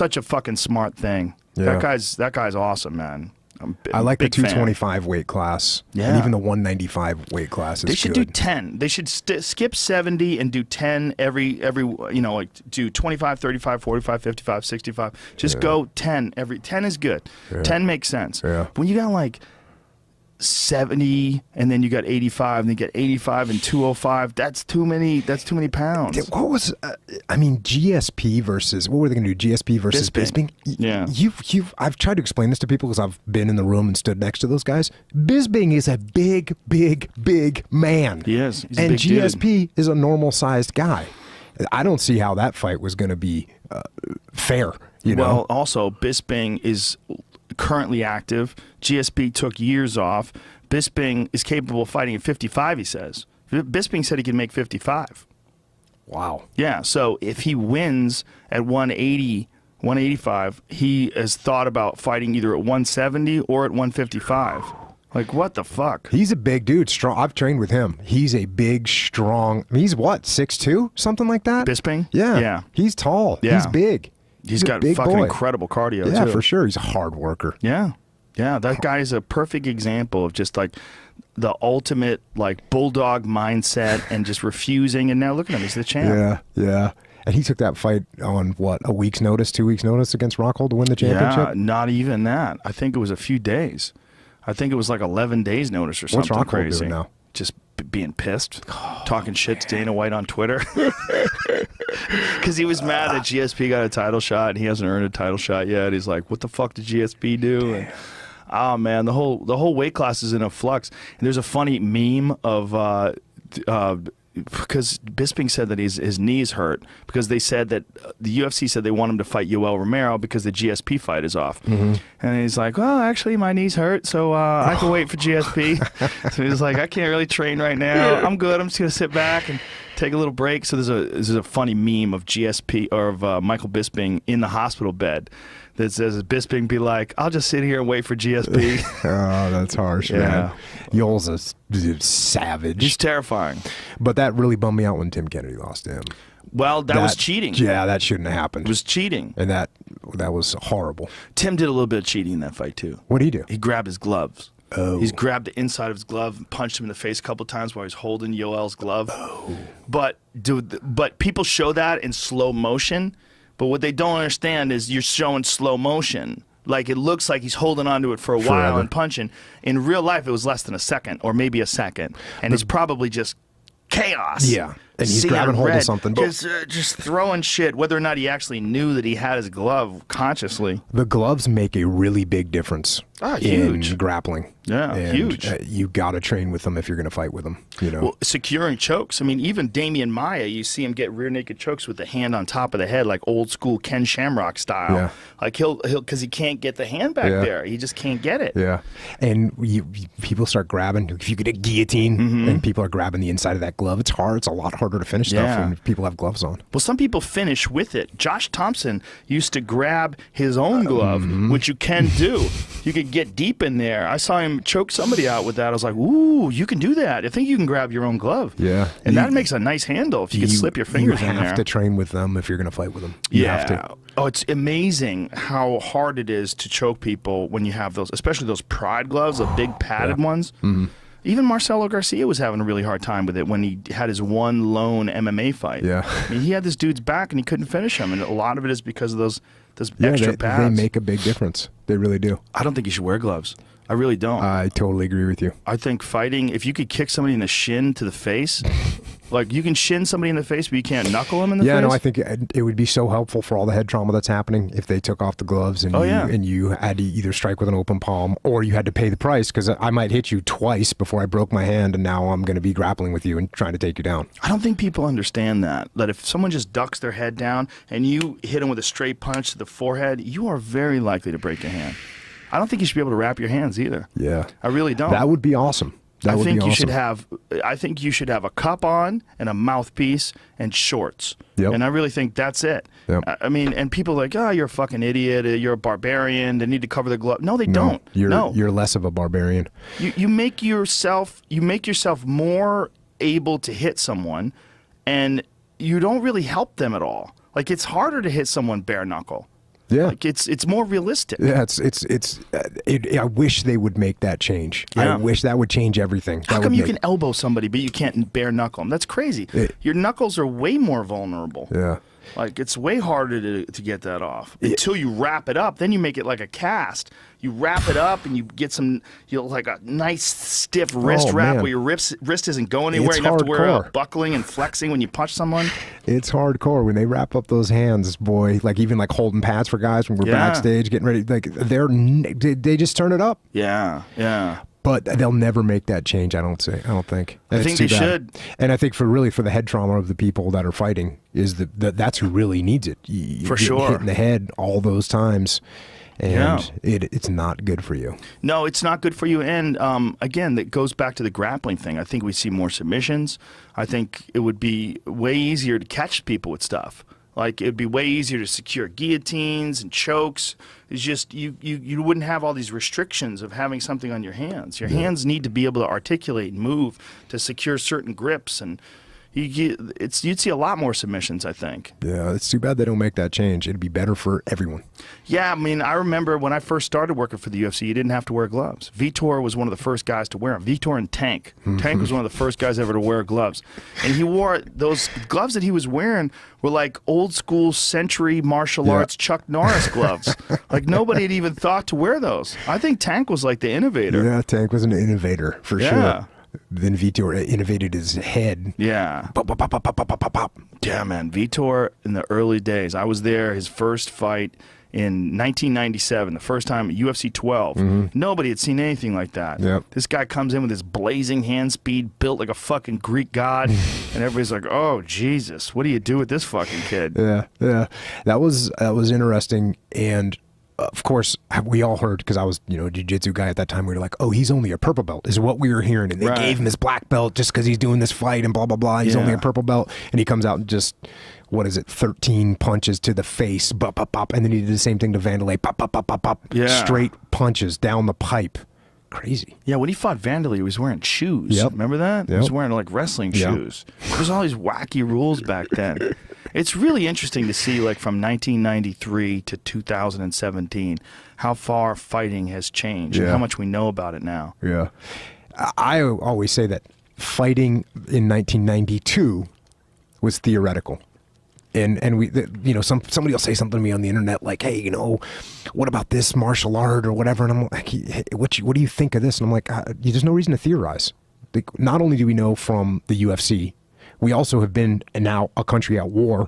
such a fucking smart thing. Yeah. That guy's awesome, man. I like the big fan. 225 weight class. Yeah. And even the 195 weight class is They should good. do 10. They should skip 70 and do 10 every like do 25, 35, 45, 55, 65. Just go 10 every. 10 is good. 10 makes sense. Yeah. When you got like 70 and then you got 85 and you get 85 and 205, that's too many pounds. What was GSP versus, what were they going to do? GSP versus Bisping. Bisping? I've tried to explain this to people because I've been in the room and stood next to those guys. Bisping is a big man. He is. He's a and big dude. GSP is a normal sized guy. I don't see how that fight was going to be fair. Well, also Bisping is currently active. GSP took years off. Bisping is capable of fighting at 55, he says. Bisping said he can make 55. Wow. Yeah, so if he wins at 180, 185, he has thought about fighting either at 170 or at 155. Like, what the fuck? He's a big dude. Strong. I've trained with him. He's a big, strong. He's what, 6'2", something like that? Bisping? Yeah. Yeah. He's tall. Yeah. He's big. He's got big fucking boy. incredible cardio, Yeah, too. for sure. He's a hard worker. Yeah. Yeah, that guy is a perfect example of just like the ultimate like bulldog mindset and just refusing. And now look at him, he's the champ. Yeah. And he took that fight on what, a week's notice, 2 weeks notice against Rockhold to win the championship? Yeah, not even that. I think it was a few days. I think it was like 11 days notice or something. What's Rockhold crazy. doing now? Just being pissed, talking shit to Dana White on Twitter. Because he was mad that GSP got a title shot and he hasn't earned a title shot yet. He's like, what the fuck did GSP do? And, oh, man, the whole weight class is in a flux. And there's a funny meme of because Bisping said that his knees hurt because they said that the UFC said they want him to fight Yoel Romero because the GSP fight is off. And he's like, well, actually, my knees hurt, so I can wait for GSP. So he's like, I can't really train right now. I'm good. I'm just going to sit back and take a little break. So there's a funny meme of GSP or of Michael Bisping in the hospital bed that says Bisping be like, I'll just sit here and wait for GSP. Oh, that's harsh, man. Yoel's a savage. He's terrifying. But that really bummed me out when Tim Kennedy lost to him. That was cheating. Yeah, that shouldn't have happened. It was cheating. And that was horrible. Tim did a little bit of cheating in that fight, too. What did he do? He grabbed his gloves. Oh. He's grabbed the inside of his glove and punched him in the face a couple times while he's holding Yoel's glove. Oh. But people show that in slow motion. But what they don't understand is you're showing slow motion. Like, it looks like he's holding onto it for a while and punching. In real life, it was less than a second or maybe a second. And it's probably just chaos. Yeah. And he's grabbing hold of something. Just throwing shit, whether or not he actually knew that he had his glove consciously. The gloves make a really big difference in grappling. Yeah, and, huge. You got to train with them if you're going to fight with them. Well, securing chokes. I mean, even Damian Maia, you see him get rear naked chokes with the hand on top of the head, like old school Ken Shamrock style. Yeah. Like he'll because he can't get the hand back there. He just can't get it. Yeah, and people start grabbing. If you get a guillotine and people are grabbing the inside of that glove, it's hard. It's a lot harder to finish stuff when people have gloves on. Well, some people finish with it. Josh Thompson used to grab his own glove, which you can do. You could get deep in there. I saw him choke somebody out with that. I was like, ooh, you can do that. I think you can grab your own glove. Yeah. And that makes a nice handle if you can slip your fingers in there. You have to train with them if you're going to fight with them. You have to. Oh, it's amazing how hard it is to choke people when you have those, especially those pride gloves, the big padded ones. Even Marcelo Garcia was having a really hard time with it when he had his one lone MMA fight. Yeah. I mean, he had this dude's back and he couldn't finish him, and a lot of it is because of those extra pads. They make a big difference. They really do. I don't think you should wear gloves. I really don't. I totally agree with you. I think fighting, if you could kick somebody in the shin to the face, like you can shin somebody in the face, but you can't knuckle them in the face. Yeah, no, I think it would be so helpful for all the head trauma that's happening if they took off the gloves and you had to either strike with an open palm or you had to pay the price, because I might hit you twice before I broke my hand and now I'm going to be grappling with you and trying to take you down. I don't think people understand that if someone just ducks their head down and you hit them with a straight punch to the forehead, you are very likely to break your hand. I don't think you should be able to wrap your hands either. Yeah. I really don't. That would be awesome. I think you should have a cup on and a mouthpiece and shorts. Yep. And I really think that's it. Yep. I mean, and people are like, oh, you're a fucking idiot. You're a barbarian. They need to cover the glove. No, they don't. You're less of a barbarian. You make yourself more able to hit someone, and you don't really help them at all. Like, it's harder to hit someone bare knuckle. Yeah. Like it's more realistic. Yeah, I wish they would make that change. Yeah. I wish that would change everything. How come you can elbow somebody, but you can't bare knuckle them? That's crazy. Your knuckles are way more vulnerable. Yeah. Like, it's way harder to get that off until you wrap it up. Then you make it like a cast. You wrap it up and you get like a nice stiff wrist wrap where your wrist isn't going anywhere. You have to worry about buckling and flexing when you punch someone. It's hardcore when they wrap up those hands, boy. Like, even like holding pads for guys when we're backstage getting ready. Like, they just turn it up. Yeah, yeah. But they'll never make that change, I don't think. And I think they should. And I think for the head trauma of the people that are fighting is that's who really needs it. For sure. Hit in the head all those times. And it's not good for you. No, it's not good for you. And again, that goes back to the grappling thing. I think we see more submissions. I think it would be way easier to catch people with stuff. Like, it'd be way easier to secure guillotines and chokes. It's just you wouldn't have all these restrictions of having something on your hands. Your hands need to be able to articulate and move to secure certain grips, and you'd see a lot more submissions, I think. Yeah, it's too bad they don't make that change. It'd be better for everyone. Yeah, I mean, I remember when I first started working for the UFC, you didn't have to wear gloves. Vitor was one of the first guys to wear them. Vitor and Tank. Tank was one of the first guys ever to wear gloves. And he wore those gloves that he was wearing were like old school century martial arts Chuck Norris gloves. Like, nobody had even thought to wear those. I think Tank was like the innovator. Yeah, Tank was an innovator for sure. Then Vitor innovated his head. Yeah. Pop, pop, pop, pop, pop, pop, pop. Yeah, man. Vitor, in the early days, I was there, his first fight in 1997, the first time at UFC 12. Nobody had seen anything like that. Yep. This guy comes in with his blazing hand speed, built like a fucking Greek god, and everybody's like, oh, Jesus, what do you do with this fucking kid? Yeah, yeah. That was interesting, and of course, we all heard, because I was, a jiu-jitsu guy at that time, we were like, oh, he's only a purple belt, is what we were hearing. And they gave him his black belt just because he's doing this fight and blah, blah, blah. He's only a purple belt. And he comes out and just, 13 punches to the face, bop, bop, bop. And then he did the same thing to Vanderlei, pop, pop, pop, pop, pop. Yeah. Straight punches down the pipe. Crazy. Yeah, when he fought Vanderlei, he was wearing shoes. Yep. Remember that? He was wearing like wrestling shoes. There's all these wacky rules back then. It's really interesting to see, like, from 1993 to 2017, how far fighting has changed and how much we know about it now. Yeah. I always say that fighting in 1992 was theoretical. And we, somebody will say something to me on the internet like, hey, what about this martial art or whatever? And I'm like, hey, what do you think of this? And I'm like, there's no reason to theorize. Not only do we know from the UFC, we also have been now a country at war